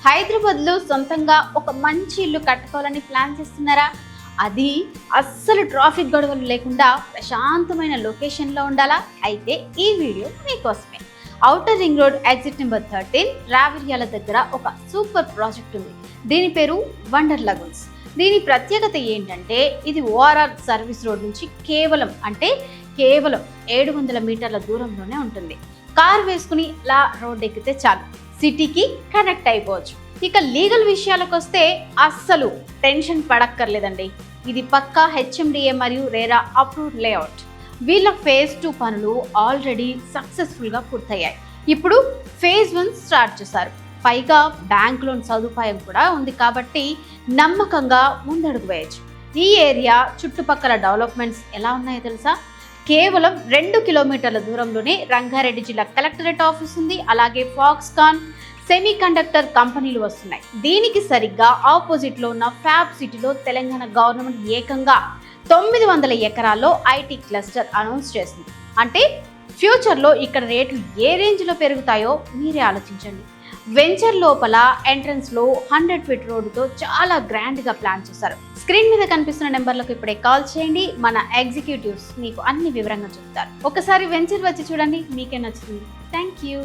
హైదరాబాద్లో సొంతంగా ఒక మంచి ఇల్లు కట్టుకోవాలని ప్లాన్ చేస్తున్నారా? అది అస్సలు ట్రాఫిక్ గొడవలు లేకుండా ప్రశాంతమైన లొకేషన్లో ఉండాలా? అయితే ఈ వీడియో మీకోసమే. Outer ring road exit number 13 Raviryal దగ్గర ఒక సూపర్ ప్రాజెక్ట్ ఉంది. దీని పేరు వండర్ లగూన్స్. దీని ప్రత్యేకత ఏంటంటే ఇది ఓఆర్ఆర్ సర్వీస్ రోడ్ నుంచి కేవలం 700 మీటర్ల దూరంలోనే ఉంటుంది. కార్ వేసుకుని ఇలా రోడ్ ఎక్కితే చాలు, సిటీకి కనెక్ట్ అయిపోవచ్చు. ఇక లీగల్ విషయాలకు వస్తే అస్సలు టెన్షన్ పడక్కర్లేదండి. ఇది పక్కా హెచ్ఎండిఏ మరియు రేరా అప్రూవ్డ్ లేఅవుట్. వీళ్ళ ఫేజ్ 2 పనులు ఆల్రెడీ సక్సెస్ఫుల్గా పూర్తయ్యాయి. ఇప్పుడు ఫేజ్ 1 స్టార్ట్ చేశారు. పైగా బ్యాంక్ లోన్ సదుపాయం కూడా ఉంది కాబట్టి నమ్మకంగా ముందడుగు వేయచ్చు. ఈ ఏరియా చుట్టుపక్కల డెవలప్మెంట్స్ ఎలా ఉన్నాయో తెలుసా? కేవలం 2 కిలోమీటర్ల దూరంలోనే రంగారెడ్డి జిల్లా కలెక్టరేట్ ఆఫీస్ ఉంది. అలాగే ఫాక్స్కాన్ సెమీ కండక్టర్ కంపెనీలు వస్తున్నాయి. దీనికి సరిగ్గా ఆపోజిట్ లో ఉన్న ఫ్యాబ్ సిటీలో తెలంగాణ గవర్నమెంట్ ఏకంగా 900 ఎకరాల్లో ఐటీ క్లస్టర్ అనౌన్స్ చేసింది. అంటే ఫ్యూచర్లో ఇక్కడ రేట్లు ఏ రేంజ్లో పెరుగుతాయో మీరే ఆలోచించండి. వెంచర్ లోపల ఎంట్రన్స్ లో 100 ఫీట్ రోడ్డుతో చాలా గ్రాండ్ గా ప్లాన్ చేశారు. స్క్రీన్ మీద కనిపిస్తున్న నెంబర్లకు ఇప్పుడే కాల్ చేయండి. మన ఎగ్జిక్యూటివ్స్ మీకు అన్ని వివరంగా చెప్తారు. ఒకసారి వెంచర్ వచ్చి చూడండి, మీకే నచ్చుతుంది. Thank you.